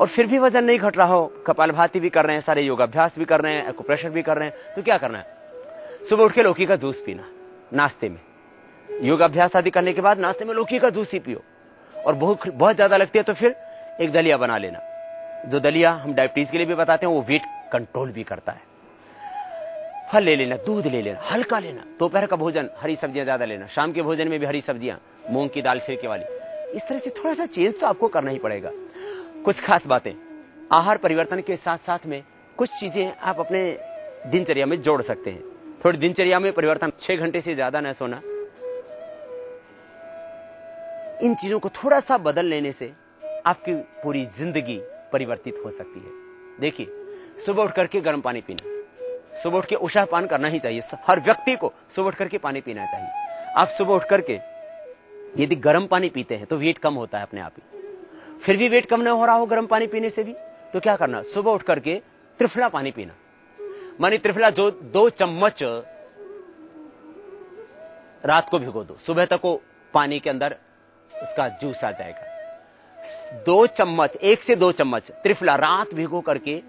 और फिर भी वजन नहीं घट रहा हो, कपालभाति भी कर रहे हैं, सारे योगाभ्यास भी कर रहे हैं, एक्यूप्रेशर भी कर रहे हैं, तो क्या करना है? सुबह उठ के लौकी का जूस पीना नाश्ते में। योगाभ्यास आदि करने के बाद नाश्ते में लौकी का जूस ही पियो। और बहुत ज्यादा लगती है तो फिर एक दलिया बना लेना। जो दलिया हम डायबिटीज के लिए भी बताते हैं, वो वेट कंट्रोल भी करता है। फल ले लेना, दूध ले लेना, हल्का लेना। दोपहर का भोजन हरी सब्जियां ज्यादा लेना, शाम के भोजन में भी हरी सब्जियां, मूंग की दाल छिलके वाली। इस तरह से थोड़ा सा चेंज तो आपको करना ही पड़ेगा। कुछ खास बातें आहार परिवर्तन के साथ साथ में कुछ चीजें आप अपने दिनचर्या में जोड़ सकते हैं। थोड़ी दिनचर्या में परिवर्तन, 6 घंटे से ज्यादा न सोना, इन चीजों को थोड़ा सा बदल लेने से आपकी पूरी जिंदगी परिवर्तित हो सकती है। देखिए, सुबह उठ करके गर्म पानी पीना, सुबह उठ के उषा पान करना ही चाहिए। हर व्यक्ति को सुबह उठ करके पानी पीना चाहिए। आप सुबह उठ करके यदि गर्म पानी पीते हैं तो वेट कम होता है अपने आप ही। फिर भी वेट कम न हो रहा हो गर्म पानी पीने से भी, तो क्या करना? सुबह उठ करके त्रिफला पानी पीना। मानी त्रिफला जो 2 चम्मच रात को भिगो दो, सुबह तक वो पानी के अंदर उसका जूस आ जाएगा। 2 चम्मच, 1 से 2 चम्मच त्रिफला रात भिगो करके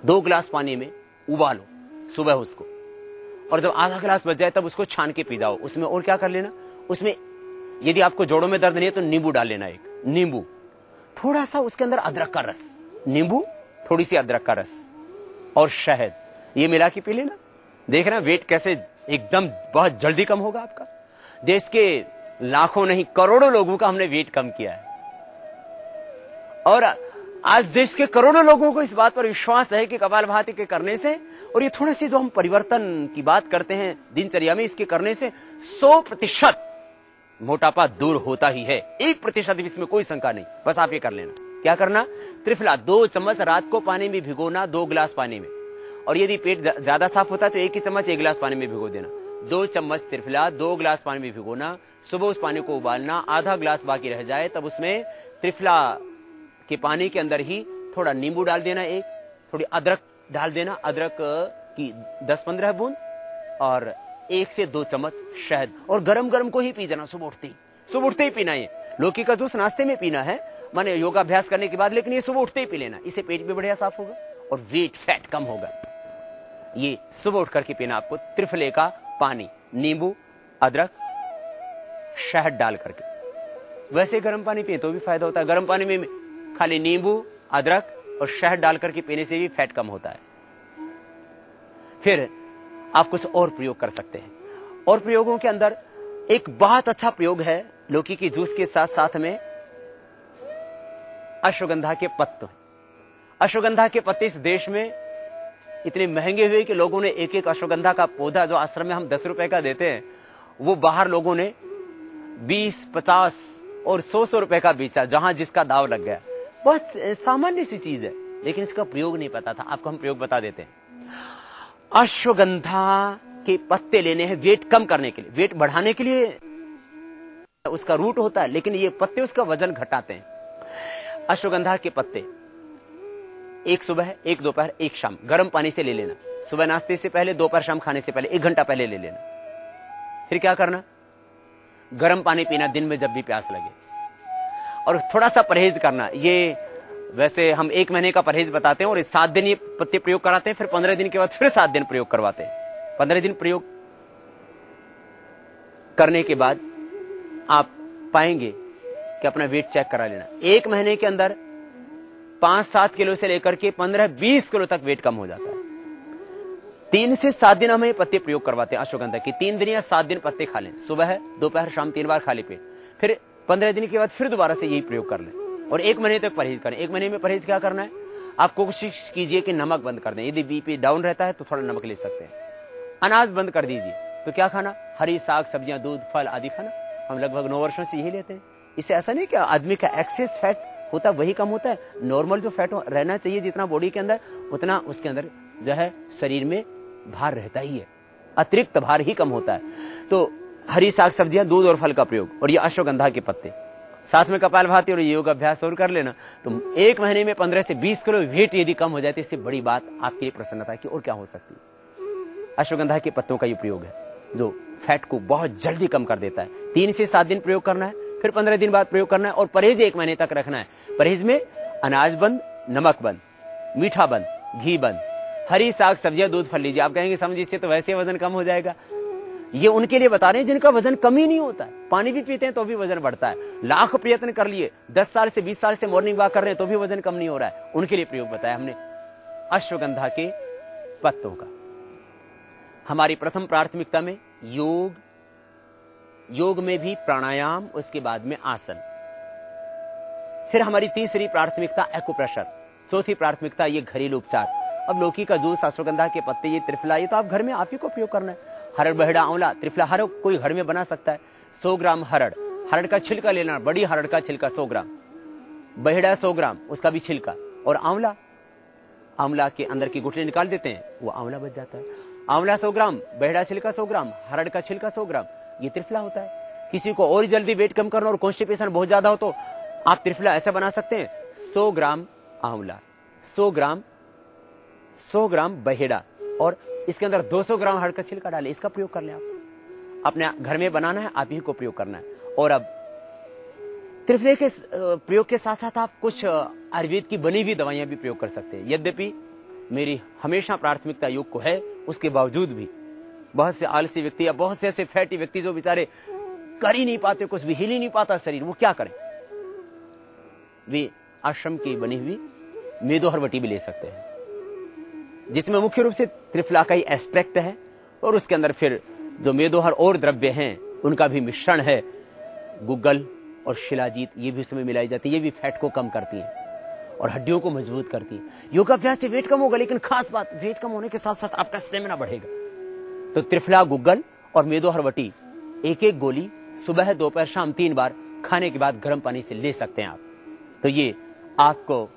2 गिलास पानी में उबालो सुबह उसको, और जब आधा गिलास बच जाए तब उसको छान के पी जाओ। उसमें और क्या कर लेना, उसमें यदि आपको जोड़ों में दर्द नहीं है तो नींबू डाल लेना, एक नींबू, थोड़ा सा उसके अंदर अदरक का रस, नींबू, थोड़ी सी अदरक का रस और शहद, ये मिला के पी लेना। देखना वेट कैसे एकदम बहुत जल्दी कम होगा आपका। देश के लाखों नहीं करोड़ों लोगों का हमने वेट कम किया है, और आज देश के करोड़ों लोगों को इस बात पर विश्वास है कि कपालभाति के करने से, और ये थोड़े से जो हम परिवर्तन की बात करते हैं दिनचर्या में, इसके करने से 100% मोटापा दूर होता ही है। 1% भी इसमें कोई शंका नहीं। बस आप ये कर लेना। क्या करना? त्रिफला 2 चम्मच रात को पानी में भिगोना, 2 गिलास पानी में, और यदि पेट ज्यादा साफ होता है तो 1 ही चम्मच 1 गिलास पानी में भिगो देना। 2 चम्मच त्रिफला 2 गिलास पानी में भिगोना, सुबह उस पानी को उबालना, आधा गिलास बाकी रह जाए तब उसमें त्रिफला के पानी के अंदर ही थोड़ा नींबू डाल देना, एक थोड़ी अदरक डाल देना, अदरक की 10-15 बूंद, और 1 से 2 चम्मच शहद, और गरम गरम को ही पी जाना सुबह उठते ही पीना। ये लौकी का जूस नाश्ते में पीना है, माने योगाभ्यास करने के बाद, लेकिन ये सुबह उठते ही पी लेना। इससे पेट भी बढ़िया साफ होगा और वेट फैट कम होगा। ये सुबह उठ करके पीना आपको, त्रिफले का पानी, नींबू, अदरक, शहद डाल करके। वैसे गर्म पानी पिए तो भी फायदा होता है। गर्म पानी में खाली नींबू, अदरक और शहद डाल करके पीने से भी फैट कम होता है। फिर आप कुछ और प्रयोग कर सकते हैं, और प्रयोगों के अंदर एक बहुत अच्छा प्रयोग है लौकी की जूस के साथ साथ में अश्वगंधा के पत्ते। अश्वगंधा के पत्ते इस देश में इतने महंगे हुए कि लोगों ने एक एक अश्वगंधा का पौधा, जो आश्रम में हम 10 रुपए का देते हैं, वो बाहर लोगों ने 20, 50 और 100 रुपए का बेचा, जहां जिसका दाव लग गया। बहुत सामान्य सी चीज है, लेकिन इसका प्रयोग नहीं पता था। आपको हम प्रयोग बता देते हैं। अश्वगंधा के पत्ते लेने हैं वेट कम करने के लिए। वेट बढ़ाने के लिए उसका रूट होता है, लेकिन ये पत्ते उसका वजन घटाते हैं। अश्वगंधा के पत्ते 1 सुबह, 1 दोपहर, 1 शाम गर्म पानी से ले लेना। सुबह नाश्ते से पहले, दोपहर शाम खाने से पहले 1 घंटा पहले ले लेना। फिर क्या करना? गर्म पानी पीना दिन में जब भी प्यास लगे, और थोड़ा सा परहेज करना। ये वैसे हम 1 महीने का परहेज बताते हैं, और 7 दिन ये पत्ते प्रयोग कराते हैं, फिर 15 दिन के बाद फिर 7 दिन प्रयोग करवाते हैं। 15 दिन प्रयोग करने के बाद आप पाएंगे कि अपना वेट चेक करा लेना। 1 महीने के अंदर 5-7 किलो से लेकर के 15-20 किलो तक वेट कम हो जाता है। 3 से 7 दिन हमें पत्ते प्रयोग करवाते हैं अश्वगंधा की। 3 दिन या 7 दिन पत्ते खा लें, सुबह, दोपहर, शाम 3 बार खाली पेट। फिर 15 दिन के बाद फिर दोबारा से यही प्रयोग कर लें, और 1 महीने तक परहेज करें। 1 महीने में परहेज क्या करना है? आप कोशिश कीजिए कि नमक बंद कर दें। यदि बीपी डाउन रहता है तो थोड़ा नमक ले सकते हैं। अनाज बंद कर दीजिए। तो क्या खाना? हरी साग सब्जियां, दूध, फल आदि खाना। हम लगभग 9 वर्षों से यही लेते हैं। इससे ऐसा नहीं कि आदमी का एक्सेस फैट होता है वही कम होता है। नॉर्मल जो फैट रहना चाहिए जितना बॉडी के अंदर, उतना उसके अंदर जो है शरीर में भार रहता ही है, अतिरिक्त भार ही कम होता है। तो हरी साग सब्जियां, दूध और फल का प्रयोग, और ये अश्वगंधा के पत्ते, साथ में कपालभाति और योग अभ्यास और कर लेना। तो 1 महीने में 15 से 20 किलो वेट यदि कम हो जाए तो इससे बड़ी बात आपके लिए प्रसन्नता की और क्या हो सकती है। अश्वगंधा के पत्तों का ये प्रयोग है जो फैट को बहुत जल्दी कम कर देता है। 3 से 7 दिन प्रयोग करना है, फिर 15 दिन बाद प्रयोग करना है, और परहेज 1 महीने तक रखना है। परहेज में अनाज बंद, नमक बंद, मीठा बंद, घी बंद, हरी साग सब्जियां, दूध फल लीजिए। आप कहेंगे समझ इससे तो वैसे वजन कम हो जाएगा। ये उनके लिए बता रहे हैं जिनका वजन कम ही नहीं होता है। पानी भी पीते हैं तो भी वजन बढ़ता है। लाख प्रयत्न कर लिए, 10 साल से 20 साल से मॉर्निंग वॉक कर रहे हैं तो भी वजन कम नहीं हो रहा है। उनके लिए प्रयोग बताया हमने अश्वगंधा के पत्तों का। हमारी प्रथम प्राथमिकता में योग, योग में भी प्राणायाम, उसके बाद में आसन। फिर हमारी तीसरी प्राथमिकता एक्यूप्रेशर, चौथी प्राथमिकता ये घरेलू उपचार। अब लौकी का जूस, अश्वगंधा के पत्ते, ये त्रिफला, ये तो आप घर में आप ही को प्रयोग करना है। हरड़, बहेड़ा, आंवला, त्रिफला हर कोई घर में बना सकता है। 100 ग्राम हरड़, हरड़ का छिलका लेना, बड़ी हरड़ का छिलका 100 ग्राम, बहेड़ा 100 ग्राम, उसका भी छिलका, और आंवला, आंवला के अंदर की गुठली निकाल देते हैं, वो आंवला बच जाता है। आंवला 100 ग्राम, बहेड़ा छिलका 100 ग्राम, हरड़ का छिलका 100 ग्राम, ये त्रिफला होता है। किसी को और जल्दी वेट कम करना और कॉन्स्टिपेशन बहुत ज्यादा हो तो आप त्रिफला ऐसा बना सकते हैं, 100 ग्राम आंवला, 100 ग्राम बहेड़ा, और इसके अंदर 200 ग्राम हरड़ का छिलका डालें। इसका प्रयोग कर लें आप। अपने घर में बनाना है, आप ही को प्रयोग करना है। और अब त्रिफले के प्रयोग के साथ साथ आप कुछ आयुर्वेद की बनी हुई दवाइयां भी प्रयोग कर सकते हैं। यद्यपि मेरी हमेशा प्राथमिकता योग को है, उसके बावजूद भी बहुत से आलसी व्यक्ति या बहुत से ऐसे फैटी व्यक्ति जो बेचारे कर ही नहीं पाते, कुछ भी हिल ही नहीं पाता शरीर, वो क्या करें? वे आश्रम की बनी हुई मेदो हरवटी भी ले सकते हैं, जिसमें मुख्य रूप से त्रिफला का ही एस्पेक्ट है, और उसके अंदर फिर जो मेदोहर और द्रव्य हैं उनका भी मिश्रण है। गुग्गल और शिलाजीत ये भी उसमें मिलाई जाती है। ये भी फैट को कम करती है और हड्डियों को मजबूत करती है। योगाभ्यास से वेट कम होगा, लेकिन खास बात, वेट कम होने के साथ साथ आपका स्टेमिना बढ़ेगा। तो त्रिफला, गुग्गल और मेदो हरवटी एक एक गोली सुबह, दोपहर, शाम 3 बार खाने के बाद गर्म पानी से ले सकते हैं आप। तो ये आपको